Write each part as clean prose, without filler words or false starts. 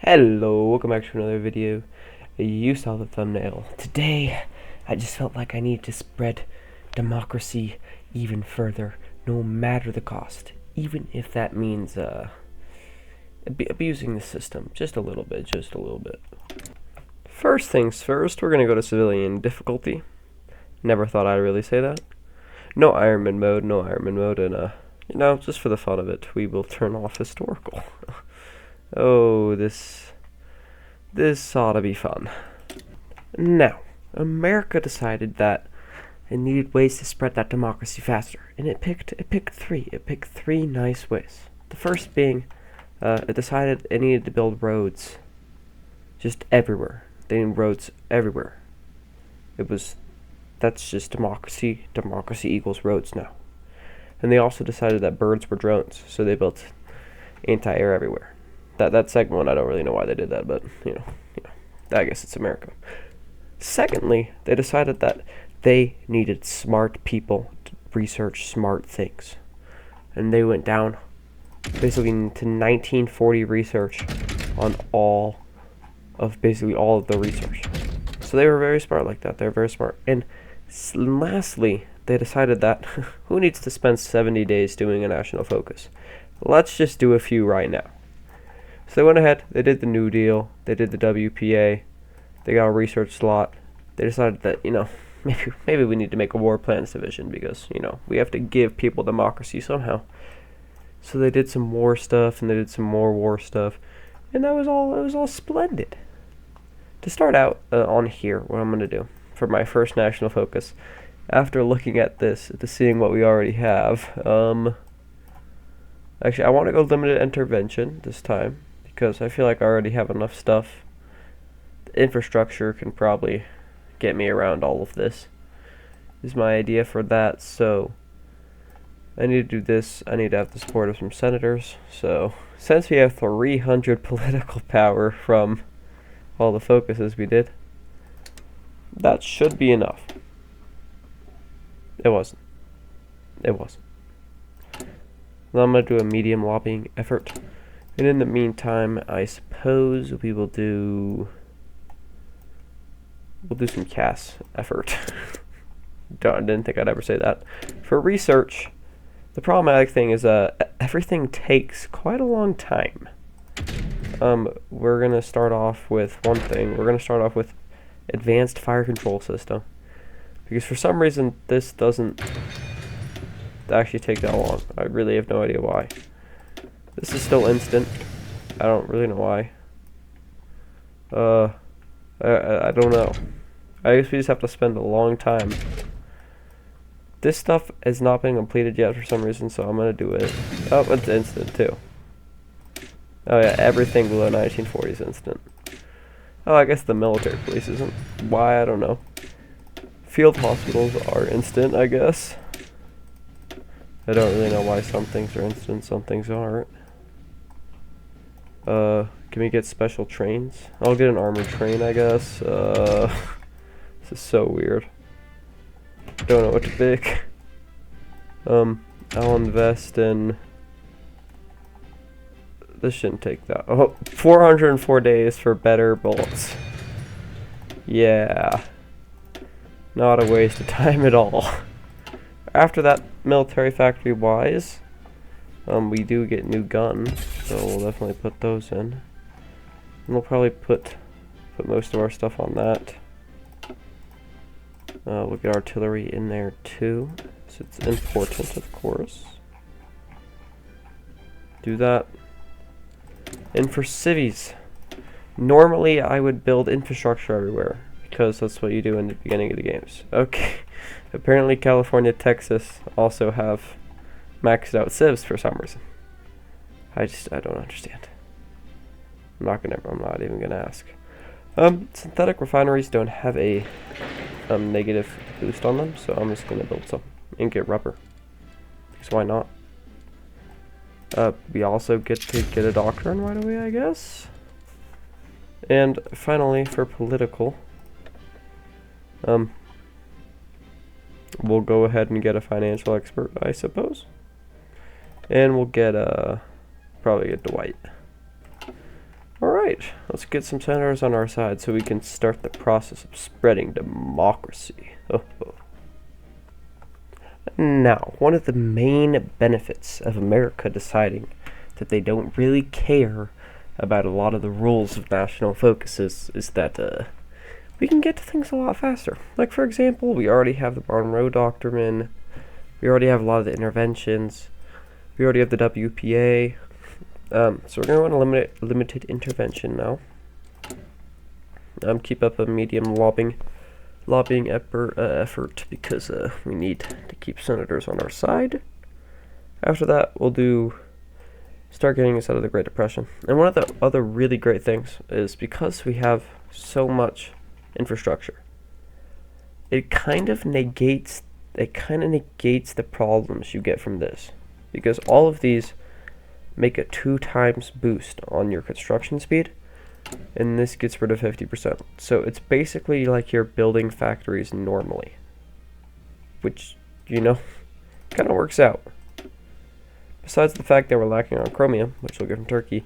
Hello, welcome back to another video. You saw the thumbnail. Today, I just felt like I need to spread democracy even further, no matter the cost. Even if that means abusing the system just a little bit, First things first, we're gonna go to civilian difficulty. Never thought I'd really say that. No Iron Man mode, and just for the fun of it, we will turn off historical. Oh, this ought to be fun. Now, America decided that it needed ways to spread that democracy faster, and it picked three nice ways. The first being, it decided it needed to build roads just everywhere. They need roads everywhere. That's just democracy. Democracy equals roads now. And they also decided that birds were drones, so they built anti-air everywhere. That second one, I don't really know why they did that, but I guess it's America. Secondly, they decided that they needed smart people to research smart things, and they went down basically into 1940 research on all of the research. So they were very smart like that. They're very smart. And lastly, they decided that who needs to spend 70 days doing a national focus? Let's just do a few right now. So they went ahead, they did the New Deal, they did the WPA, they got a research slot. They decided that, maybe we need to make a war plans division because, we have to give people democracy somehow. So they did some war stuff and they did some more war stuff. And it was all splendid. To start out on here, what I'm going to do for my first national focus, after looking at this, to seeing what we already have, actually I want to go limited intervention this time, because I feel like I already have enough stuff. The infrastructure can probably get me around all of this, is my idea for that. So I need to do this. I need to have the support of some senators. So since we have 300 political power from all the focuses we did, that should be enough. It wasn't. Now I'm going to do a medium lobbying effort. And in the meantime, I suppose we'll do some CAS effort. Didn't think I'd ever say that. For research, the problematic thing is everything takes quite a long time. We're going to start off with one thing. We're going to start off with advanced fire control system. Because for some reason, this doesn't actually take that long. I really have no idea why. This is still instant. I don't really know why. I don't know. I guess we just have to spend a long time. This stuff has not been completed yet for some reason, so I'm gonna do it. Oh, it's instant too. Oh yeah, everything below 1940 is instant. Oh, I guess the military police isn't. Why, I don't know. Field hospitals are instant, I guess. I don't really know why some things are instant, some things aren't. Can we get special trains? I'll get an armored train, I guess. This is so weird. Don't know what to pick. I'll invest in... This shouldn't take that. Oh, 404 days for better bullets. Yeah. Not a waste of time at all. After that, military factory-wise, we do get new guns, so we'll definitely put those in. And we'll probably put most of our stuff on that. We'll get artillery in there too, so it's important, of course. Do that. And for civies, normally I would build infrastructure everywhere, because that's what you do in the beginning of the games. Okay, apparently California, Texas also have maxed out civs for some reason. I don't understand. I'm not even gonna ask. Synthetic refineries don't have a negative boost on them, so I'm just gonna build some and get rubber. Because why not? We also get to get a doctrine right away, I guess. And finally, for political, we'll go ahead and get a financial expert, I suppose. And we'll get probably get Dwight. Alright. Alright, let's get some senators on our side so we can start the process of spreading democracy. Oh. Now, one of the main benefits of America deciding that they don't really care about a lot of the rules of national focuses is that we can get to things a lot faster. Like, for example, we already have the Monroe Doctrine, we already have a lot of the interventions, we already have the WPA, so we're going to want a limited intervention now. Keep up a medium lobbying effort because we need to keep senators on our side. After that, we'll start getting us out of the Great Depression. And one of the other really great things is because we have so much infrastructure, it kind of negates the problems you get from this, because all of these make a 2 times boost on your construction speed, and this gets rid of 50%. So it's basically like you're building factories normally, which, kind of works out. Besides the fact that we're lacking on chromium, which we'll get from Turkey,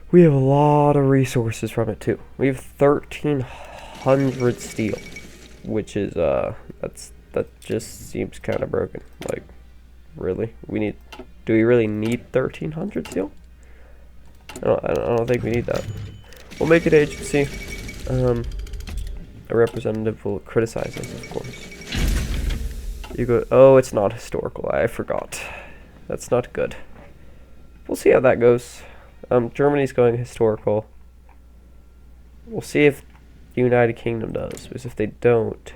we have a lot of resources from it too. We have 1,300 steel, which is that just seems kind of broken. Like, really? Do we really need 1,300 steel? I don't think we need that. We'll make an agency. A representative will criticize us, of course. You go, oh, it's not historical. I forgot. That's not good. We'll see how that goes. Germany's going historical. We'll see if the United Kingdom does, because if they don't,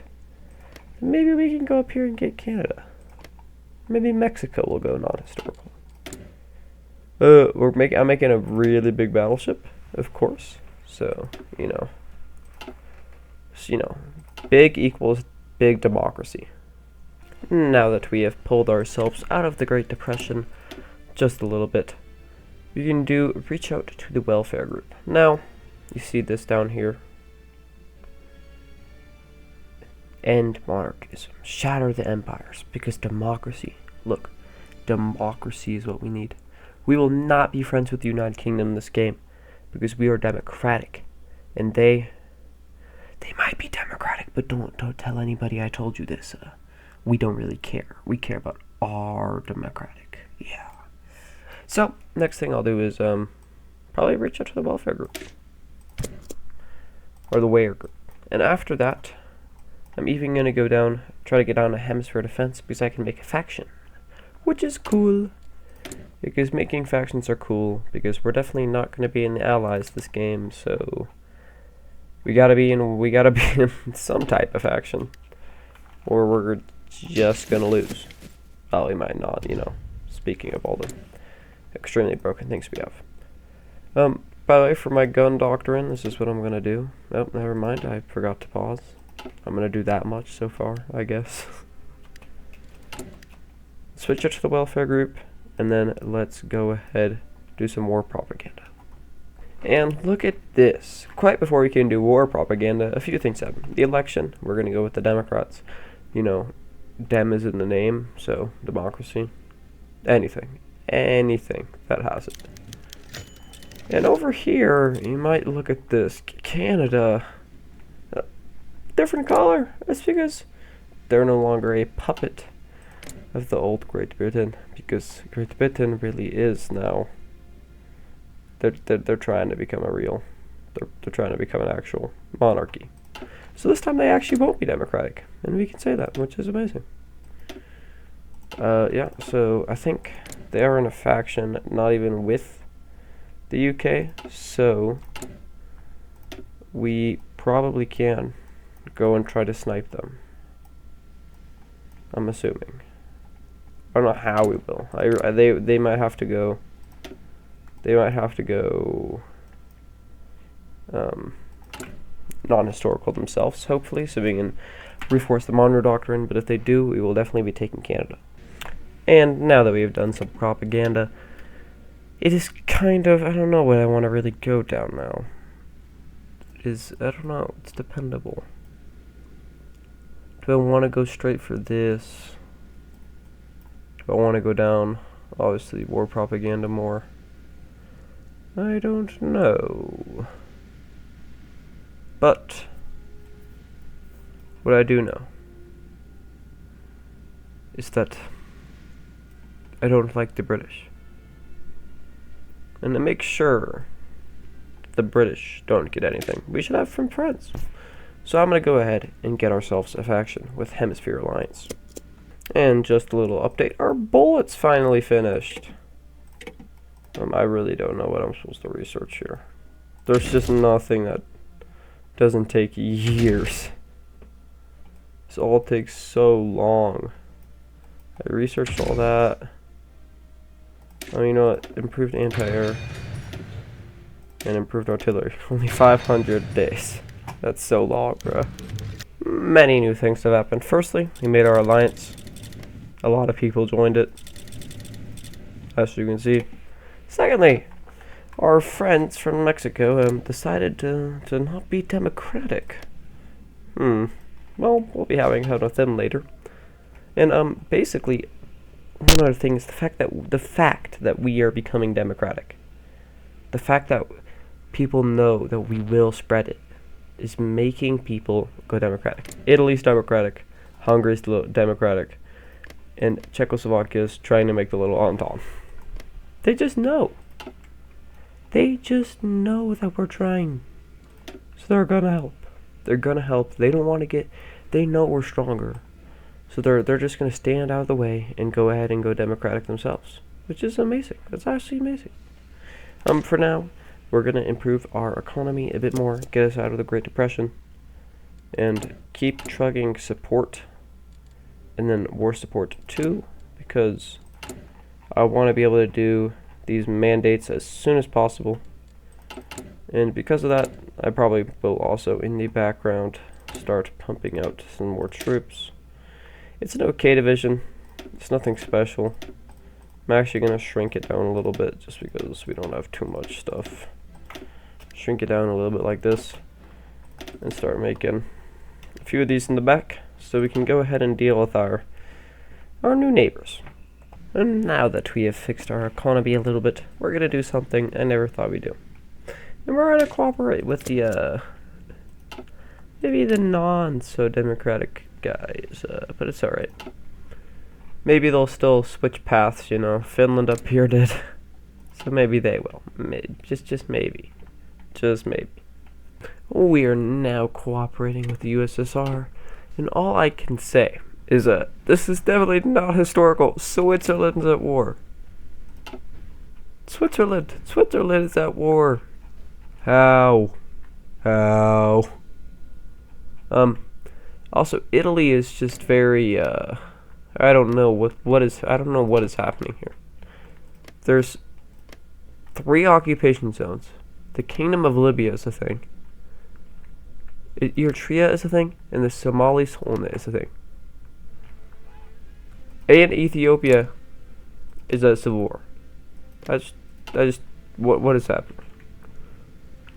then maybe we can go up here and get Canada. Maybe Mexico will go non-historical. I'm making a really big battleship, of course. So, big equals big democracy. Now that we have pulled ourselves out of the Great Depression just a little bit, we can reach out to the welfare group. Now, you see this down here. End monarchism. Shatter the empires. Because democracy. Look, democracy is what we need. We will not be friends with the United Kingdom in this game because we are democratic, and they might be democratic, but don't tell anybody I told you this. We don't really care. We care about our democratic. Yeah. So next thing I'll do is probably reach out to the welfare group or the Weir group, and after that, I'm even gonna try to get down a hemisphere defense because I can make a faction, which is cool. Because making factions are cool, because we're definitely not going to be in the Allies this game, so we gotta be in some type of faction, or we're just gonna lose. Well, we might not, speaking of all the extremely broken things we have. By the way, for my gun doctrine, this is what I'm gonna do. Oh, never mind, I forgot to pause. I'm gonna do that much so far, I guess. Switch it to the welfare group. And then let's go ahead, do some war propaganda. And look at this. Quite before we can do war propaganda, a few things happen. The election, we're going to go with the Democrats. Dem is in the name, so democracy. Anything that has it. And over here, you might look at this. Canada, different color. That's because they're no longer a puppet of the old Great Britain, because Great Britain really is now. They're trying to become they're trying to become an actual monarchy. So this time they actually won't be democratic, and we can say that, which is amazing. Yeah. So I think they are in a faction not even with the UK, so we probably can go and try to snipe them. I'm assuming. I don't know how we will. They might have to go. They might have to go non-historical themselves, hopefully, so we can reinforce the Monroe Doctrine. But if they do, we will definitely be taking Canada. And now that we have done some propaganda, it is kind of, I don't know what I want to really go down now. I don't know, it's dependable. Do I want to go straight for this? Do I want to go down, obviously, war propaganda more? I don't know. But what I do know is that I don't like the British. And to make sure the British don't get anything, we should have some friends. So I'm going to go ahead and get ourselves a faction with Hemisphere Alliance. And just a little update, our bullet's finally finished. I really don't know what I'm supposed to research here. There's just nothing that doesn't take years. This all takes so long. I researched all that. Oh, you know what? Improved anti-air and improved artillery. Only 500 days. That's so long, bro. Many new things have happened. Firstly, we made our alliance. A lot of people joined it, as you can see. Secondly, our friends from Mexico decided to not be democratic. Well, we'll be having fun with them later. And basically, one other thing is the fact that we are becoming democratic. The fact that people know that we will spread it is making people go democratic. Italy's democratic, Hungary's democratic, and Czechoslovakia's trying to make the little Entente. They just know. They just know that we're trying. So they're gonna help. They're gonna help. They don't want to get. They know we're stronger. So they're just gonna stand out of the way and go ahead and go democratic themselves, which is amazing. That's actually amazing. For now, we're gonna improve our economy a bit more, get us out of the Great Depression, and keep chugging support, and then war support too, because I want to be able to do these mandates as soon as possible. And because of that, I probably will also in the background start pumping out some more troops. It's an okay division. It's nothing special. I'm actually going to shrink it down a little bit just because we don't have too much stuff. Shrink it down a little bit like this and start making a few of these in the back so we can go ahead and deal with our new neighbors. And now that we have fixed our economy a little bit, we're going to do something I never thought we'd do. And we're going to cooperate with the, maybe the non-so-democratic guys, but it's alright. Maybe they'll still switch paths, you know. Finland up here did. So maybe they will. Just maybe. Just maybe. We are now cooperating with the USSR, and all I can say is this is definitely not historical. Switzerland's at war. Switzerland is at war. How? Also, Italy is just very, I don't know what is happening here. There's 3 occupation zones. The Kingdom of Libya is a thing. Eritrea is a thing, and the Somali Solna is a thing. And Ethiopia is at civil war. What is happening?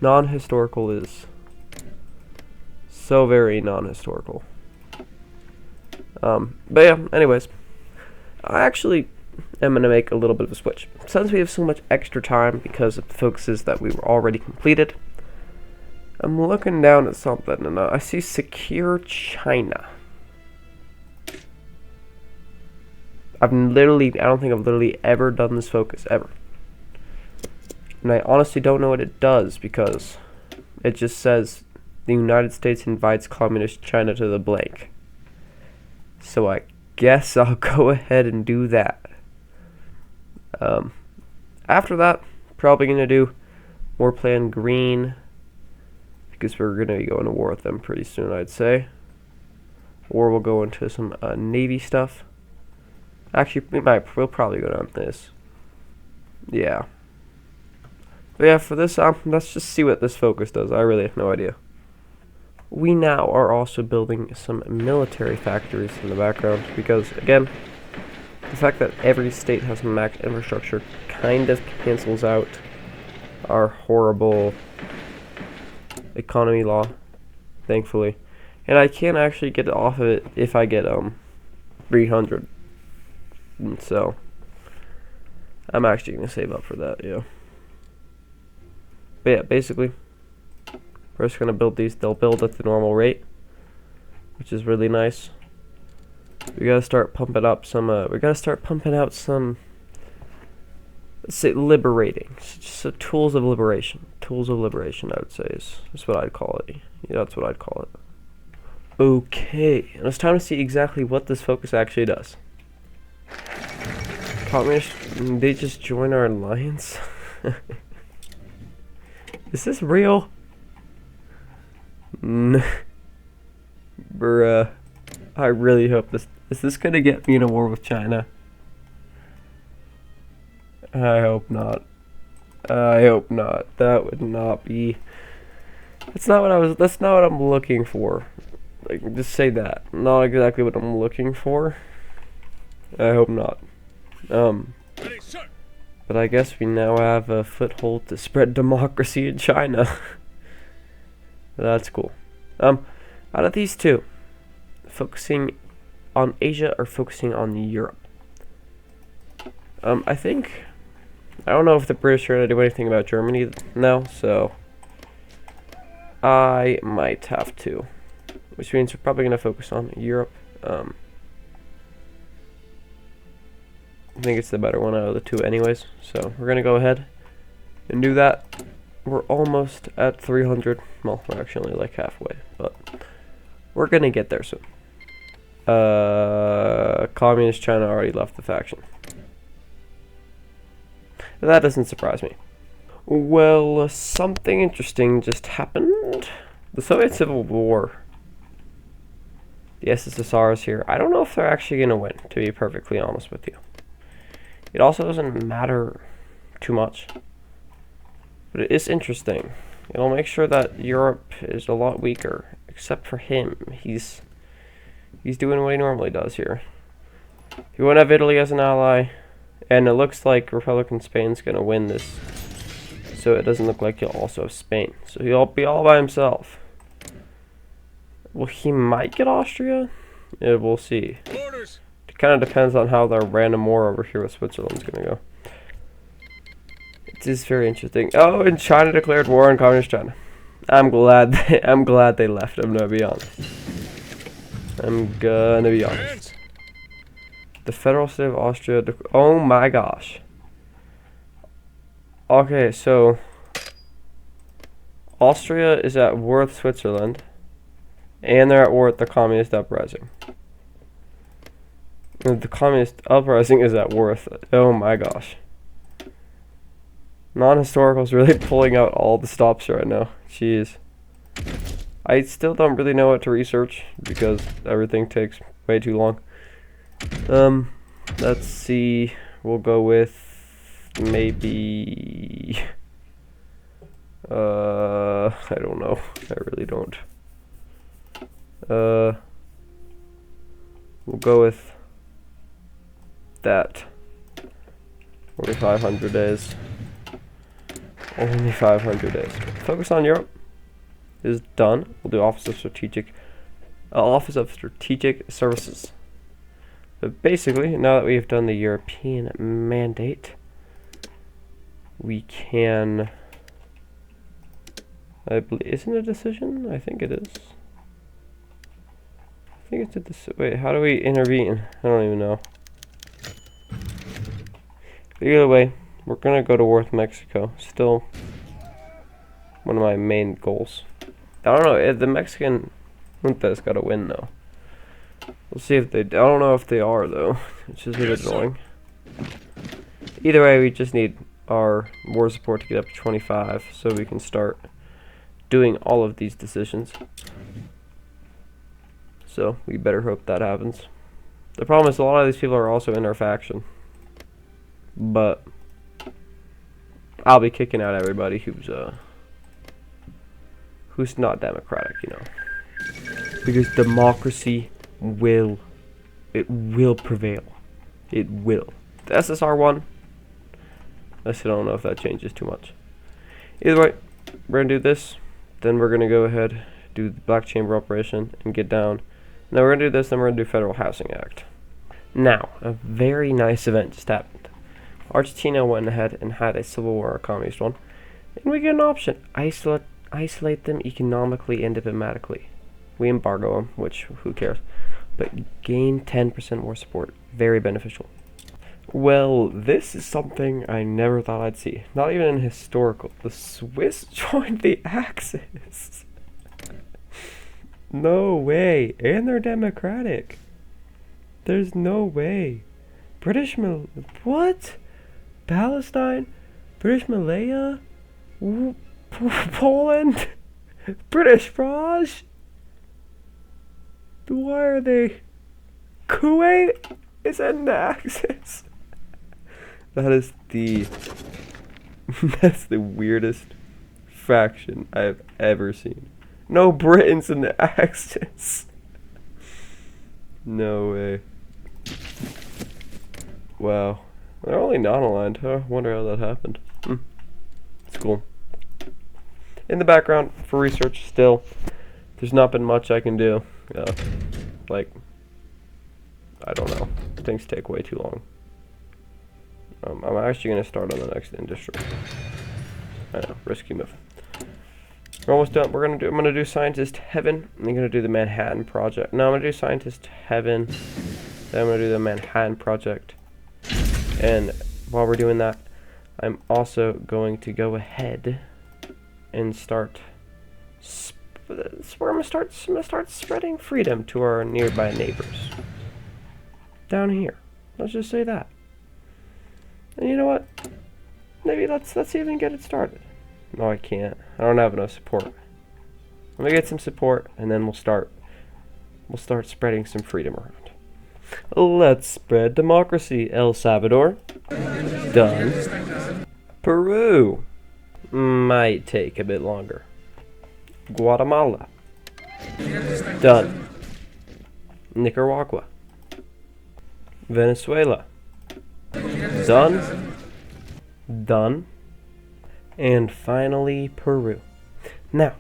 Non-historical is so very non-historical. But yeah, anyways, I actually am going to make a little bit of a switch. Since we have so much extra time because of the focuses that we were already completed, I'm looking down at something and I see Secure China. I don't think I've literally ever done this focus, ever. And I honestly don't know what it does because it just says the United States invites communist China to the blank. So I guess I'll go ahead and do that. After that, probably going to do War Plan Green, because we're going to be going to war with them pretty soon, I'd say. Or we'll go into some Navy stuff. Actually, we'll probably go down this. Yeah. But yeah, for this, let's just see what this focus does. I really have no idea. We now are also building some military factories in the background because, again, the fact that every state has max infrastructure kind of cancels out our horrible economy law, thankfully. And I can actually get off of it if I get 300. And so I'm actually going to save up for that, yeah. But yeah, basically, we're just gonna build these. They'll build at the normal rate, which is really nice. We gotta start pumping up some. We gotta start pumping out some. Let's say liberating. So tools of liberation. Tools of liberation, I would say, is what I'd call it. Yeah, that's what I'd call it. Okay, and it's time to see exactly what this focus actually does. Communists, they just join our alliance? Is this real? Bruh. I really hope this... Is this gonna get me in a war with China? I hope not. I hope not. That would not be... That's not what I'm looking for. Like, just say that. Not exactly what I'm looking for. I hope not. But I guess we now have a foothold to spread democracy in China. That's cool. Out of these two, focusing on Asia or focusing on Europe? I don't know if the British are going to do anything about Germany now, so I might have to. Which means we're probably going to focus on Europe. I think it's the better one out of the two anyways. So we're going to go ahead and do that. We're almost at 300. Well, we're actually only like halfway, but we're going to get there soon. Communist China already left the faction. That doesn't surprise me. Well, something interesting just happened. The Soviet Civil War. The SSSR is here. I don't know if they're actually going to win, to be perfectly honest with you. It also doesn't matter too much. But it is interesting. It'll make sure that Europe is a lot weaker. Except for him. He's doing what he normally does here. He won't have Italy as an ally. And it looks like Republican Spain's going to win this. So it doesn't look like he'll also have Spain. So he'll be all by himself. Well, he might get Austria. Yeah, we'll see. Orders. It kind of depends on how the random war over here with Switzerland's going to go. It is very interesting. Oh, and China declared war on Communist China. I'm glad they left. I'm gonna be honest. The federal state of Austria. Oh my gosh. Okay, so Austria is at war with Switzerland, and they're at war with the communist uprising. And the communist uprising is at war with. Oh my gosh. Non-historical's really pulling out all the stops right now. Jeez. I still don't really know what to research because everything takes way too long. Let's see. We'll go with maybe I don't know. I really don't. We'll go with that. Only 500 days. Only 500 days. Focus on Europe is done. We'll do Office of Strategic Services. But basically, now that we've done the European mandate, we can. I believe, isn't it a decision? I think it is. I think it's a decision. Wait, how do we intervene? I don't even know. But either way, we're gonna go to war with Mexico. Still one of my main goals. I don't know, the Mexican junta's gotta win though. We'll see if they. I don't know if they are though. It's just a bit annoying. Either way, we just need our war support to get up to 25 so we can start doing all of these decisions. So we better hope that happens. The problem is a lot of these people are also in our faction. But I'll be kicking out everybody who's not democratic, you know. Because democracy will prevail. It will. The SSR won. I still don't know if that changes too much. Either way, we're gonna do this. Then we're gonna go ahead, do the Black Chamber operation, and get down. Now we're gonna do this, then we're gonna do Federal Housing Act. Now, a very nice event just happened. Argentina went ahead and had a civil war, a communist one. And we get an option. Isolate them economically and diplomatically. We embargo them, which, who cares? But gain 10% more support. Very beneficial. Well, this is something I never thought I'd see. Not even in historical. The Swiss joined the Axis. No way. And they're democratic. There's no way. What? Palestine? British Malaya? Poland? British Raj? Why are they? Kuwait is in the Axis. That is that's the weirdest faction I've ever seen. No Britons in the Axis. No way. Wow. They're only non-aligned, huh? Wonder how that happened. It's cool. In the background, for research still, there's not been much I can do. Like, I don't know. Things take way too long. I'm actually going to start on the next industry. I know, risky move. We're almost done. I'm going to do Scientist Heaven. I'm going to do the Manhattan Project. No, I'm going to do Scientist Heaven. Then I'm going to do the Manhattan Project. And while we're doing that, I'm also going to go ahead and start. That's where I'm gonna start spreading freedom to our nearby neighbors. Down here. Let's just say that. And you know what? Maybe let's even get it started. No, I can't. I don't have enough support. I'm gonna get some support, and then we'll start spreading some freedom around. Let's spread democracy. El Salvador. Done. Peru. Might take a bit longer. Guatemala. Done. Nicaragua. Venezuela. Done. Done. And finally, Peru. Now,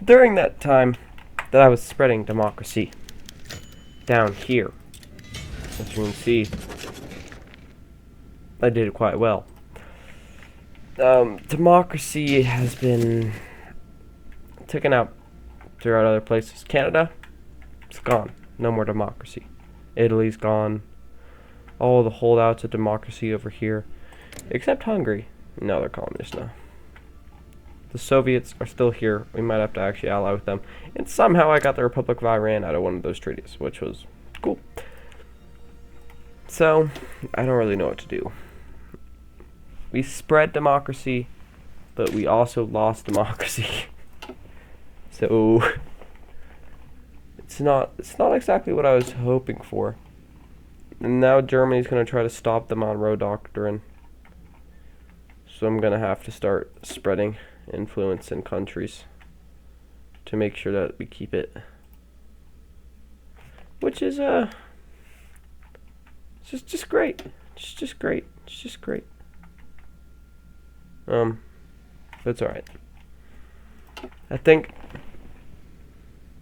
during that time that I was spreading democracy down here, as you can see, I did it quite well. Democracy has been taken out throughout other places. Canada, it's gone. No more democracy. Italy's gone. All the holdouts of democracy over here, except Hungary. No, they're communists now. The Soviets are still here. We might have to actually ally with them. And somehow I got the Republic of Iran out of one of those treaties, which was cool. So, I don't really know what to do. We spread democracy, but we also lost democracy. So, it's not exactly what I was hoping for. And now Germany's going to try to stop the Monroe Doctrine. So I'm going to have to start spreading influence in countries to make sure that we keep it. Which is just great. It's just great. It's just great. That's alright. I think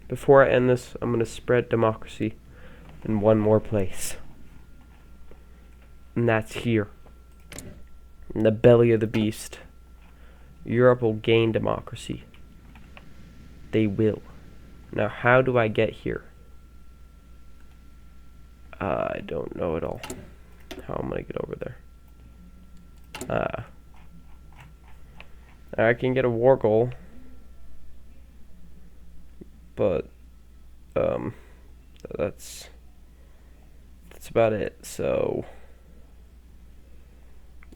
before I end this, I'm going to spread democracy in one more place. And that's here. In the belly of the beast. Europe will gain democracy. They will. Now, how do I get here? I don't know at all. How am I going to get over there? I can get a war goal. But, that's about it. So,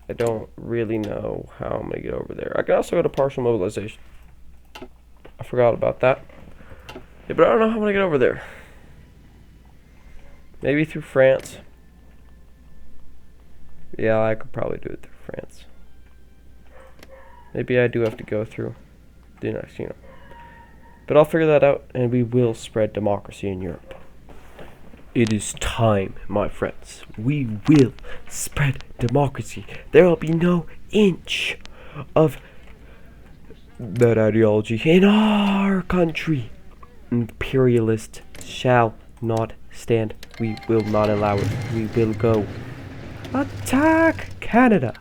I don't really know how I'm going to get over there. I can also go to partial mobilization. I forgot about that. Yeah, but I don't know how I'm going to get over there. Maybe through France. Yeah, I could probably do it through France. Maybe I do have to go through the United Kingdom. But I'll figure that out, and we will spread democracy in Europe. It is time, my friends. We will spread democracy. There will be no inch of that ideology in our country. Imperialists shall not stand. We will not allow it. We will go attack Canada.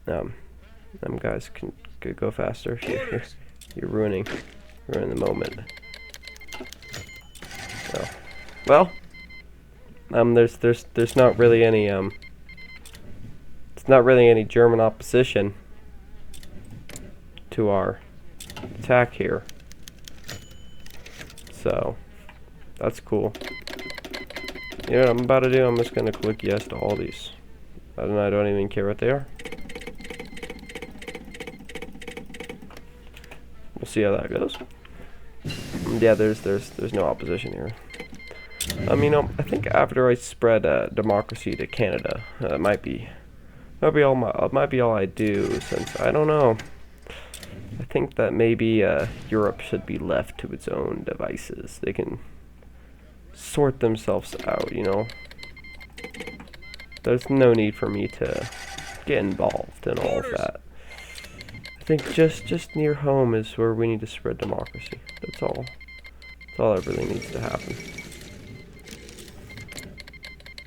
Them guys could go faster. You're ruining the moment. Oh. Well, there's not really any it's not really any German opposition to our attack here, so that's cool. You know what I'm about to do? I'm just gonna click yes to all these. I don't even care what they are. We'll see how that goes. Yeah, there's no opposition here. You know, I think after I spread democracy to Canada, it might be all I do, since I don't know. I think that maybe Europe should be left to its own devices. They can sort themselves out, you know. There's no need for me to get involved in all of that. I think just near home is where we need to spread democracy. That's all. That's all that really needs to happen.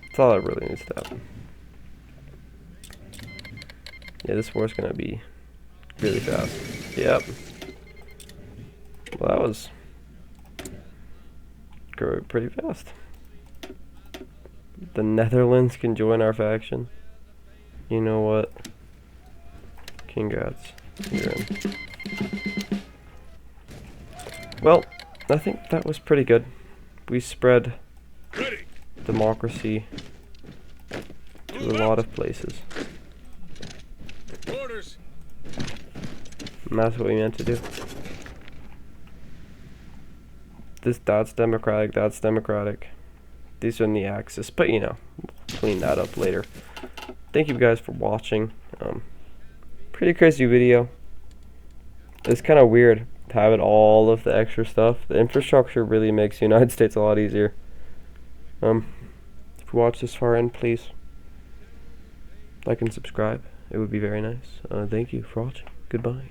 That's all that really needs to happen. Yeah, this war's gonna be really fast. Yep. Well, that was pretty fast. The Netherlands can join our faction. You know what? Congrats. You're in. Well, I think that was pretty good. We spread democracy to a lot of places. And that's what we meant to do. That's democratic, that's democratic. These are in the axis, but you know, we'll clean that up later. Thank you guys for watching. Pretty crazy video. It's kind of weird having all of the extra stuff. The infrastructure really makes the United States a lot easier. If you watch this far in, please like and subscribe. It would be very nice. Thank you for watching. Goodbye.